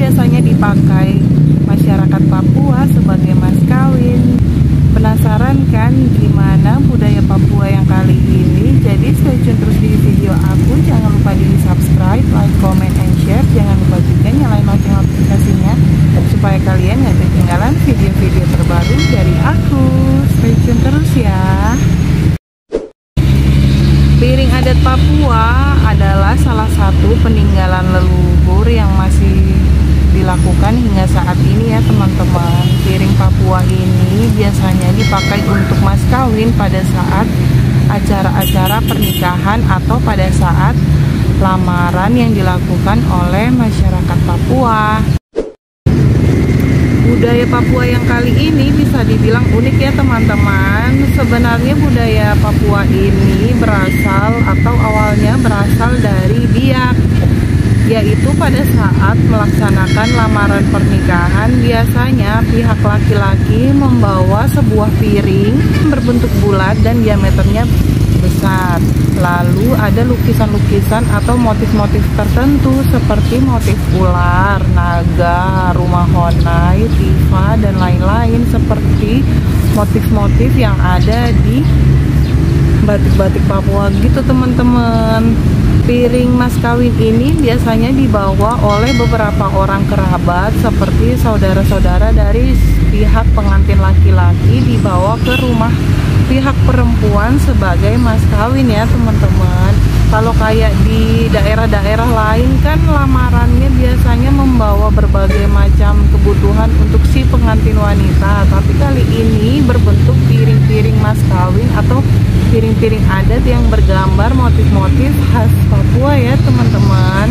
biasanya dipakai masyarakat Papua sebagai mas kawin. Penasaran kan gimana budaya Papua yang kali ini? Jadi stay tune terus di video aku. Jangan lupa di subscribe, like, comment, and share. Jangan lupa juga nyalain lonceng notifikasinya supaya kalian gak ketinggalan video-video terbaru dari aku. Stay tune terus ya. Piring adat Papua adalah salah satu peninggalan leluhur yang masih dilakukan hingga saat ini ya teman-teman. Piring Papua ini biasanya dipakai untuk mas kawin pada saat acara-acara pernikahan atau pada saat lamaran yang dilakukan oleh masyarakat Papua. Budaya Papua yang kali ini bisa dibilang unik ya teman-teman. Sebenarnya budaya Papua ini awalnya berasal dari Biak, yaitu pada saat melaksanakan lamaran pernikahan biasanya pihak laki-laki membawa sebuah piring berbentuk bulat dan diameternya besar. Lalu ada lukisan-lukisan atau motif-motif tertentu seperti motif ular, naga, rumah honai, tifa, dan lain-lain seperti motif-motif yang ada di batik-batik Papua gitu teman-teman. Piring mas kawin ini biasanya dibawa oleh beberapa orang kerabat seperti saudara-saudara dari pihak pengantin laki-laki, dibawa ke rumah pihak perempuan sebagai mas kawin ya teman-teman. Kalau kayak di daerah-daerah lain kan lamarannya biasanya membawa berbagai macam kebutuhan untuk si pengantin wanita, tapi kali ini berbentuk piring-piring mas kawin atau piring-piring adat yang bergambar motif-motif khas Papua ya teman-teman.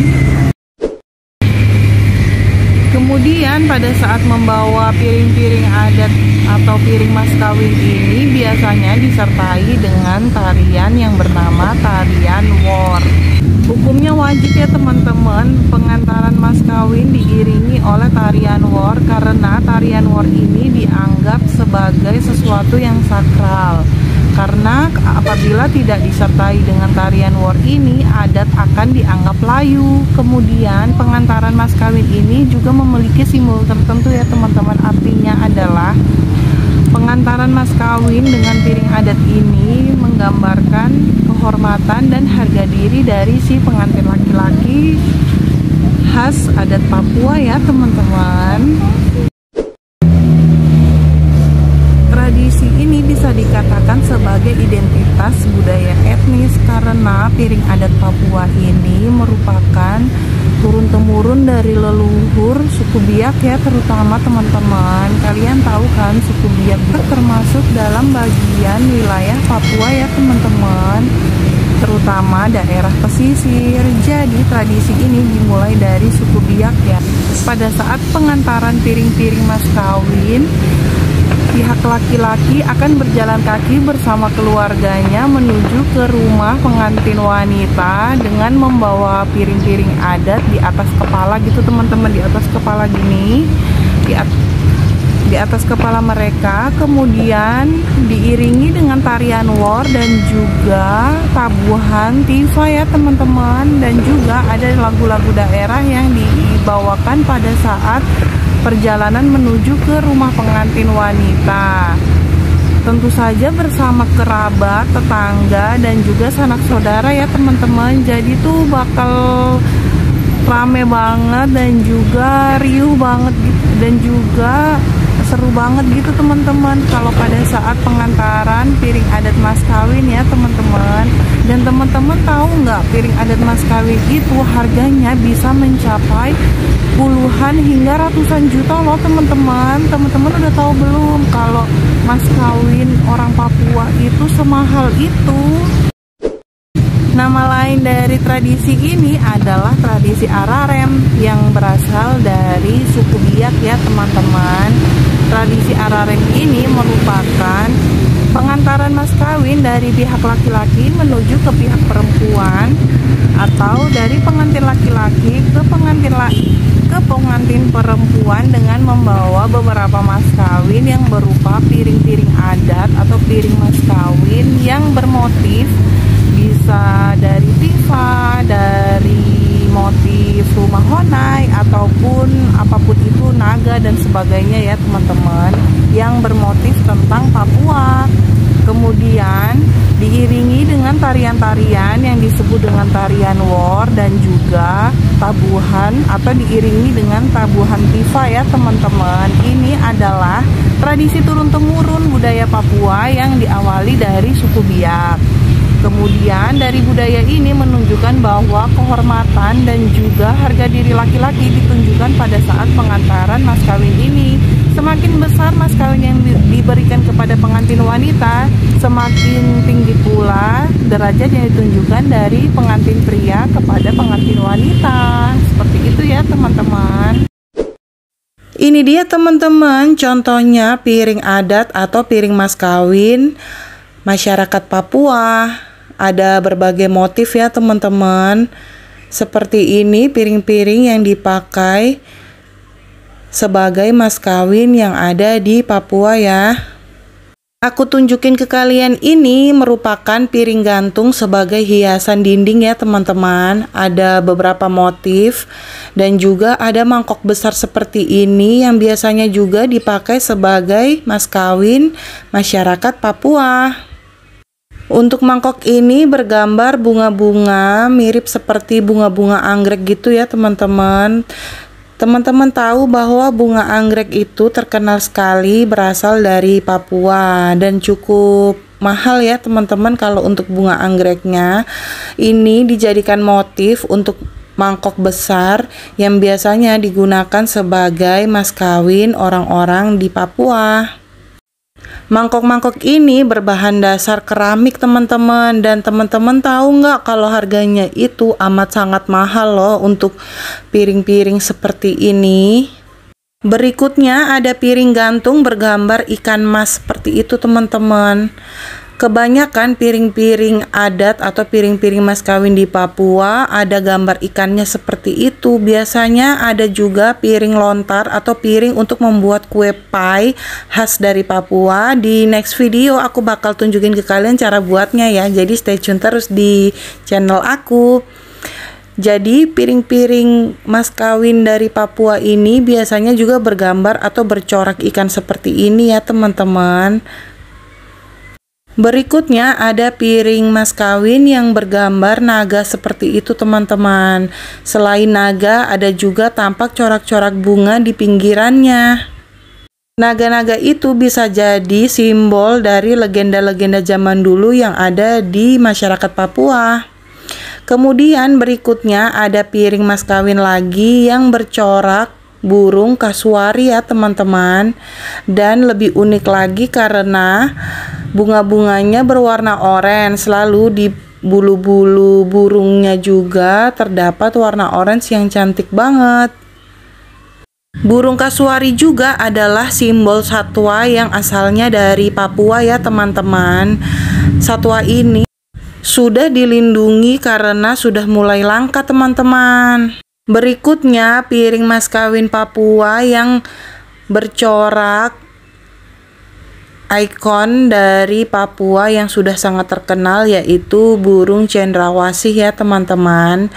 Kemudian pada saat membawa piring-piring adat atau piring mas kawin ini biasanya disertai dengan tarian yang bernama tarian wor. Hukumnya wajib ya teman-teman, pengantaran mas kawin diiringi oleh tarian wor karena tarian wor ini dianggap sebagai sesuatu yang sakral. Karena apabila tidak disertai dengan tarian wor ini, adat akan dianggap layu. Kemudian pengantaran mas kawin ini juga memiliki simbol tertentu ya teman-teman. Artinya adalah pengantaran mas kawin dengan piring adat ini menggambarkan kehormatan dan harga diri dari si pengantin laki-laki khas adat Papua ya teman-teman. Tradisi ini bisa dikatakan sebagai identitas budaya etnis karena piring adat Papua ini merupakan turun-temurun dari leluhur suku Biak ya terutama teman-teman. Kalian tahu kan suku Biak termasuk dalam bagian wilayah Papua ya teman-teman, terutama daerah pesisir. Jadi tradisi ini dimulai dari suku Biak ya. Pada saat pengantaran piring-piring mas kawin, pihak laki-laki akan berjalan kaki bersama keluarganya menuju ke rumah pengantin wanita dengan membawa piring-piring adat di atas kepala gitu teman-teman, di atas kepala gini, di atas kepala mereka. Kemudian diiringi dengan tarian wor dan juga tabuhan tifa ya teman-teman, dan juga ada lagu-lagu daerah yang dibawakan pada saat perjalanan menuju ke rumah pengantin wanita. Tentu saja bersama kerabat, tetangga, dan juga sanak saudara ya teman-teman. Jadi tuh bakal rame banget dan juga riuh banget gitu, dan juga seru banget gitu teman-teman kalau pada saat pengantaran piring adat mas kawin ya teman-teman. Dan teman-teman tahu nggak, piring adat mas kawin itu harganya bisa mencapai puluhan hingga ratusan juta loh teman-teman. Teman-teman udah tahu belum kalau mas kawin orang Papua itu semahal itu? Nama lain dari tradisi ini adalah tradisi ararem yang berasal dari suku Biak ya teman-teman. Tradisi ararem ini merupakan pengantaran mas kawin dari pihak laki-laki menuju ke pihak perempuan, atau dari pengantin laki-laki ke pengantin perempuan dengan membawa beberapa mas kawin yang berupa piring-piring adat atau piring mas kawin yang bermotif bisa dari tifa, dari motif rumah honai, ataupun dan sebagainya ya teman-teman, yang bermotif tentang Papua. Kemudian diiringi dengan tarian-tarian yang disebut dengan tarian war dan juga tabuhan atau diiringi dengan tabuhan tifa ya teman-teman. Ini adalah tradisi turun-temurun budaya Papua yang diawali dari suku Biak. Kemudian dari budaya ini menunjukkan bahwa kehormatan dan juga harga diri laki-laki ditunjukkan pada saat pengantaran mas kawin ini. Semakin besar mas kawin yang diberikan kepada pengantin wanita, semakin tinggi pula derajat yang ditunjukkan dari pengantin pria kepada pengantin wanita. Seperti itu ya teman-teman. Ini dia teman-teman contohnya piring adat atau piring mas kawin masyarakat Papua. Ada berbagai motif ya teman-teman. Seperti ini piring-piring yang dipakai sebagai mas kawin yang ada di Papua ya. Aku tunjukin ke kalian, ini merupakan piring gantung sebagai hiasan dinding ya teman-teman. Ada beberapa motif dan juga ada mangkok besar seperti ini yang biasanya juga dipakai sebagai mas kawin masyarakat Papua. Untuk mangkok ini bergambar bunga-bunga mirip seperti bunga-bunga anggrek gitu ya teman-teman. Teman-teman tahu bahwa bunga anggrek itu terkenal sekali berasal dari Papua dan cukup mahal ya teman-teman. Kalau untuk bunga anggreknya ini dijadikan motif untuk mangkok besar yang biasanya digunakan sebagai mas kawin orang-orang di Papua. Mangkok-mangkok ini berbahan dasar keramik teman-teman, dan teman-teman tahu nggak kalau harganya itu amat sangat mahal loh untuk piring-piring seperti ini. Berikutnya ada piring gantung bergambar ikan mas seperti itu teman-teman. Kebanyakan piring-piring adat atau piring-piring mas kawin di Papua ada gambar ikannya seperti itu. Biasanya ada juga piring lontar atau piring untuk membuat kue pie khas dari Papua. Di next video aku bakal tunjukin ke kalian cara buatnya ya. Jadi stay tune terus di channel aku. Jadi piring-piring mas kawin dari Papua ini biasanya juga bergambar atau bercorak ikan seperti ini ya teman-teman. Berikutnya ada piring mas kawin yang bergambar naga seperti itu teman-teman. Selain naga ada juga tampak corak-corak bunga di pinggirannya. Naga-naga itu bisa jadi simbol dari legenda-legenda zaman dulu yang ada di masyarakat Papua. Kemudian berikutnya ada piring mas kawin lagi yang bercorak burung kasuari ya teman-teman. Dan lebih unik lagi karena bunga-bunganya berwarna oranye, selalu di bulu-bulu burungnya juga terdapat warna orange yang cantik banget. Burung kasuari juga adalah simbol satwa yang asalnya dari Papua ya teman-teman. Satwa ini sudah dilindungi karena sudah mulai langka teman-teman. Berikutnya piring mas kawin Papua yang bercorak ikon dari Papua yang sudah sangat terkenal, yaitu burung cendrawasih ya teman-teman.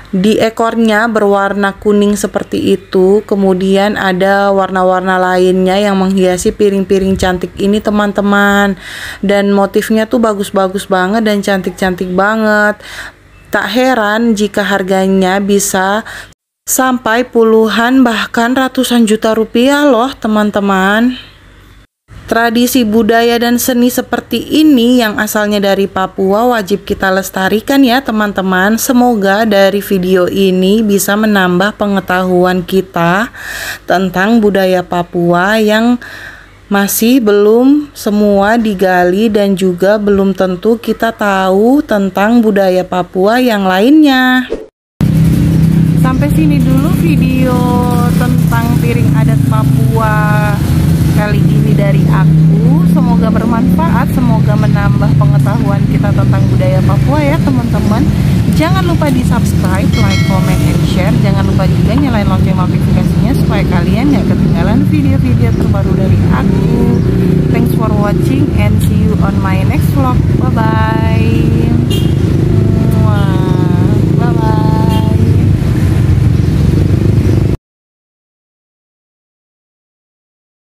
Di ekornya berwarna kuning seperti itu. Kemudian ada warna-warna lainnya yang menghiasi piring-piring cantik ini teman-teman. Dan motifnya tuh bagus-bagus banget dan cantik-cantik banget. Tak heran jika harganya bisa sampai puluhan bahkan ratusan juta rupiah loh teman-teman. Tradisi budaya dan seni seperti ini yang asalnya dari Papua wajib kita lestarikan ya teman-teman. Semoga dari video ini bisa menambah pengetahuan kita tentang budaya Papua yang masih belum semua digali dan juga belum tentu kita tahu tentang budaya Papua yang lainnya. Sampai sini dulu video tentang piring adat Papua kali ini dari aku. Semoga bermanfaat, semoga menambah pengetahuan kita tentang budaya Papua ya teman-teman. Jangan lupa di subscribe, like, comment, and share. Jangan lupa juga nyalain lonceng notifikasinya supaya kalian gak ketinggalan video-video terbaru dari aku. Thanks for watching and see you on my next vlog. Bye bye.